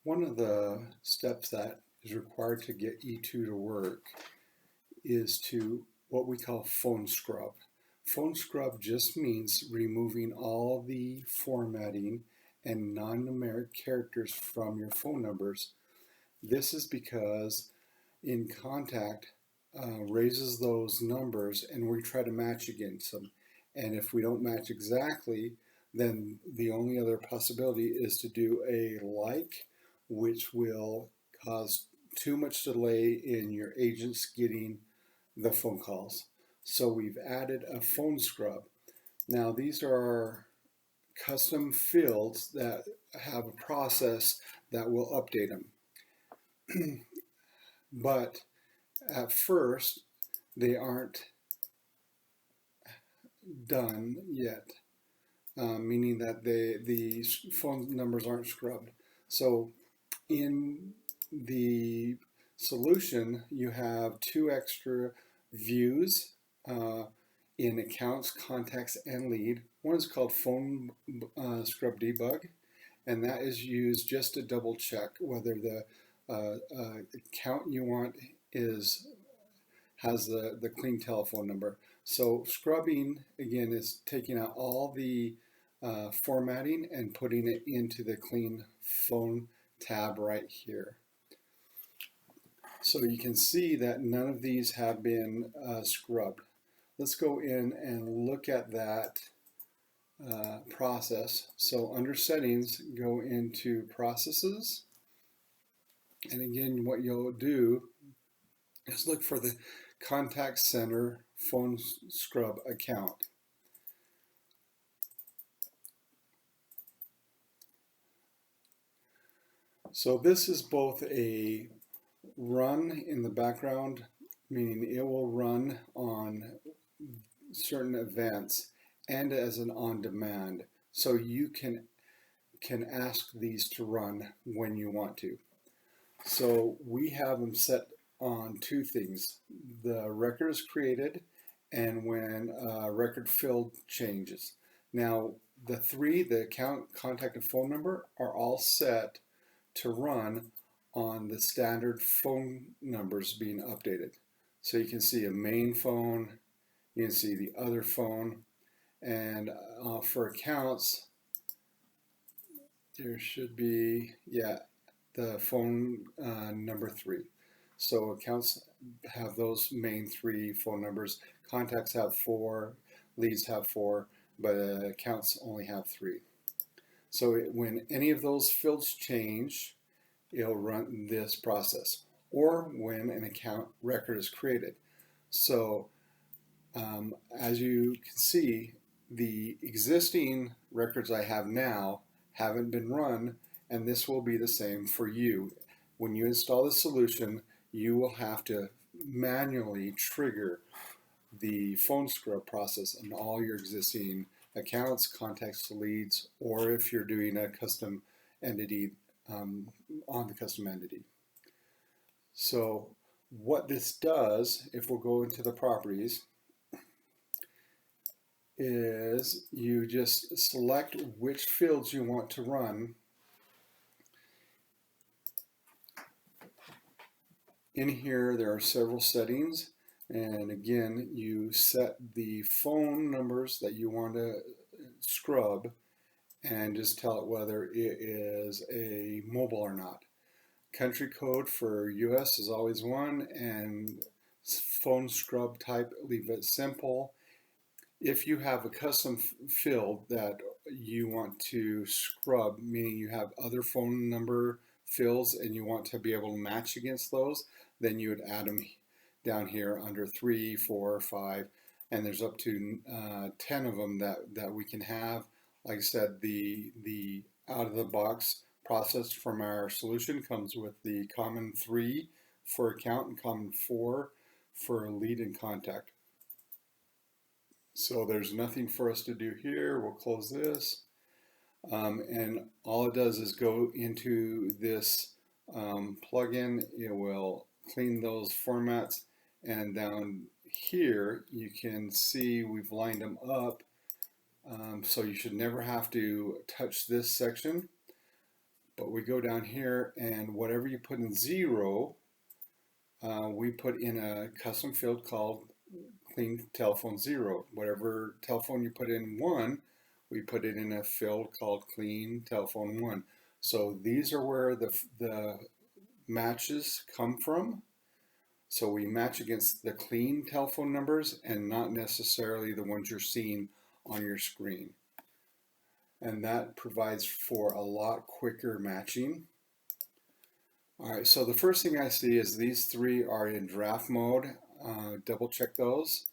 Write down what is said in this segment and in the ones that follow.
One of the steps that is required to get E2 to work is to what we call phone scrub. Phone scrub just means removing all the formatting and non-numeric characters from your phone numbers. This is because inContact raises those numbers and we try to match against them. And if we don't match exactly, then the only other possibility is to do a like, which will cause too much delay in your agents getting the phone calls. So we've added a phone scrub. Now these are custom fields that have a process that will update them. But at first, they aren't done yet, meaning that the phone numbers aren't scrubbed. So in the solution, you have two extra views in accounts, contacts, and lead. One is called phone scrub debug, and that is used just to double check whether the account you want has the clean telephone number. So scrubbing, again, is taking out all the formatting and putting it into the clean phone tab right here. So you can see that none of these have been scrubbed. Let's go in and look at that process. So under settings, go into processes. And again, what you'll do is look for the contact center phone scrub account. So this is both a run in the background, meaning it will run on certain events, and as an on-demand. So you can ask these to run when you want to. So we have them set on two things. The record is created and when record filled changes. Now the three, the account, contact, and phone number, are all set to run on the standard phone numbers being updated. So you can see a main phone, you can see the other phone, and for accounts, there should be, the phone number 3. So accounts have those main 3 phone numbers. Contacts have 4, leads have 4, but accounts only have 3. So when any of those fields change, it'll run this process, or when an account record is created. So as you can see, the existing records I have now haven't been run, and this will be the same for you. When you install the solution, you will have to manually trigger the phone scrub process on all your existing accounts, contacts, leads, or if you're doing a custom entity on the custom entity. So what this does, if we'll go into the properties, is you just select which fields you want to run. In here there are several settings, and again you set the phone numbers that you want to scrub and just tell it whether it is a mobile or not. Country code for US is always 1, and phone scrub type, leave it simple. If you have a custom field that you want to scrub, meaning you have other phone number fields and you want to be able to match against those, then you would add them down here under 3, 4, 5, and there's up to 10 of them that we can have. Like I said, the out of the box process from our solution comes with the common 3 for account and common 4 for lead and contact. So there's nothing for us to do here. We'll close this. And all it does is go into this plugin. It will clean those formats. And down here, you can see we've lined them up. So you should never have to touch this section. But we go down here, and whatever you put in 0, we put in a custom field called clean telephone 0. Whatever telephone you put in 1, we put it in a field called clean telephone 1. So these are where the matches come from. So we match against the clean telephone numbers and not necessarily the ones you're seeing on your screen. And that provides for a lot quicker matching. All right, so the first thing I see is these 3 are in draft mode. Double check those,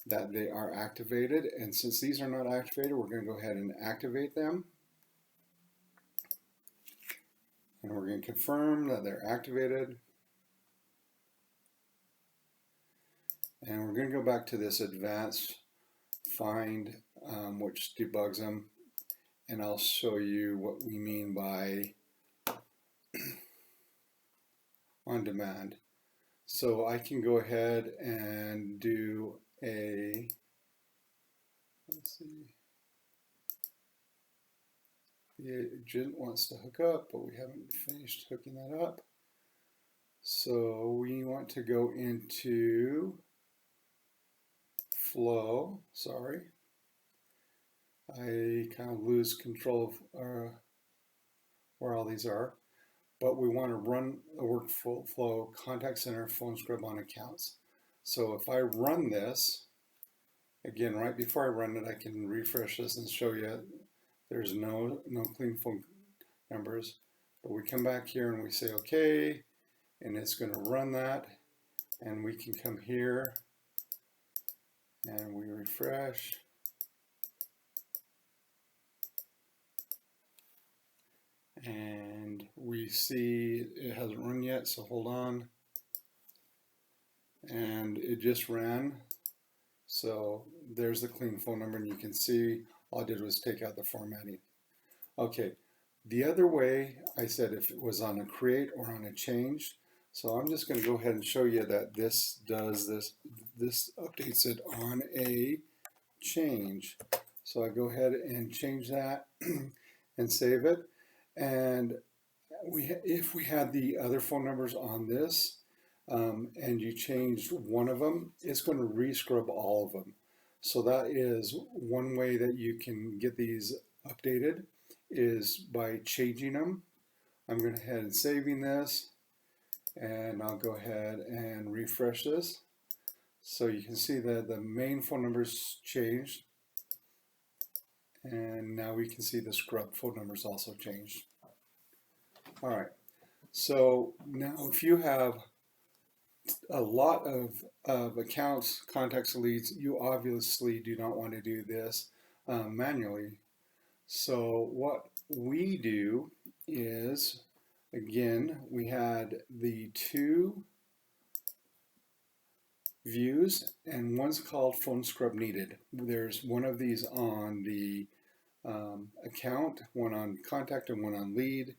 that they are activated. And since these are not activated, we're going to go ahead and activate them. And we're going to confirm that they're activated. And we're going to go back to this advanced find, which debugs them. And I'll show you what we mean by on demand. So I can go ahead and do a, let's see, the agent wants to hook up, but we haven't finished hooking that up. So we want to go into flow, sorry. I kind of lose control of where all these are, but we want to run a workflow contact center phone scrub on accounts. So if I run this, again, right before I run it, I can refresh this and show you there's no clean phone numbers. But we come back here and we say okay, and it's going to run that, and we can come here and we refresh. And we see it hasn't run yet, so hold on. And it just ran. So there's the clean phone number, and you can see all I did was take out the formatting. Okay, the other way, I said if it was on a create or on a change. So I'm just going to go ahead and show you that this does this. This updates it on a change. So I go ahead and change that and save it. And if we had the other phone numbers on this, and you changed one of them, it's going to re-scrub all of them. So that is one way that you can get these updated, is by changing them. I'm going to head and saving this, and I'll go ahead and refresh this. So you can see that the main phone numbers changed, and now we can see the scrub phone numbers also changed. All right, so now if you have a lot of accounts, contacts, leads, you obviously do not want to do this manually. So what we do is, again, we had the 2 views, and one's called phone scrub needed. There's one of these on the account, one on contact, and one on lead.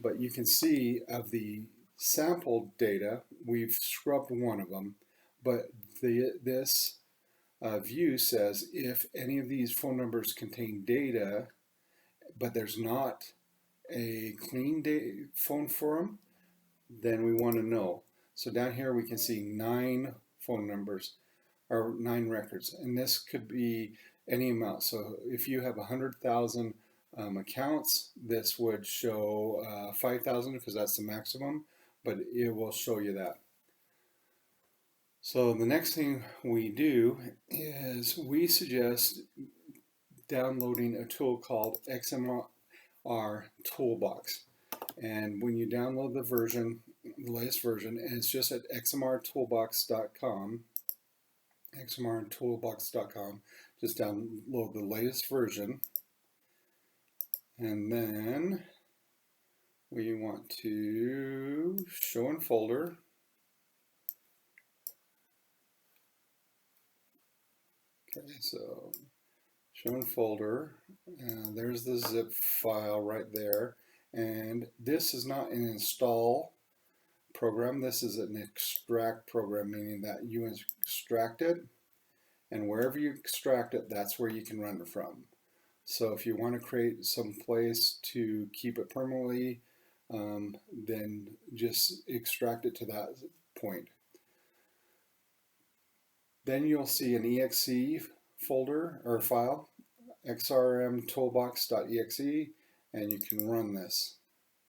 But you can see of the sample data, we've scrubbed one of them, but this view says if any of these phone numbers contain data, but there's not a clean phone for them, then we want to know. So down here we can see 9 phone numbers, or 9 records, and this could be any amount. So if you have 100,000 accounts, this would show 5,000 because that's the maximum, but it will show you that. So the next thing we do is we suggest downloading a tool called XMR Toolbox. And when you download the version, the latest version, and it's just at xmrtoolbox.com, xmrtoolbox.com, just download the latest version. And then we want to show in folder. Okay, so show in folder, and there's the zip file right there. And this is not an install program, this is an extract program, meaning that you extract it, and wherever you extract it, that's where you can run it from. So if you want to create some place to keep it permanently, then just extract it to that point. Then you'll see an exe folder or file, xrmtoolbox.exe, and you can run this.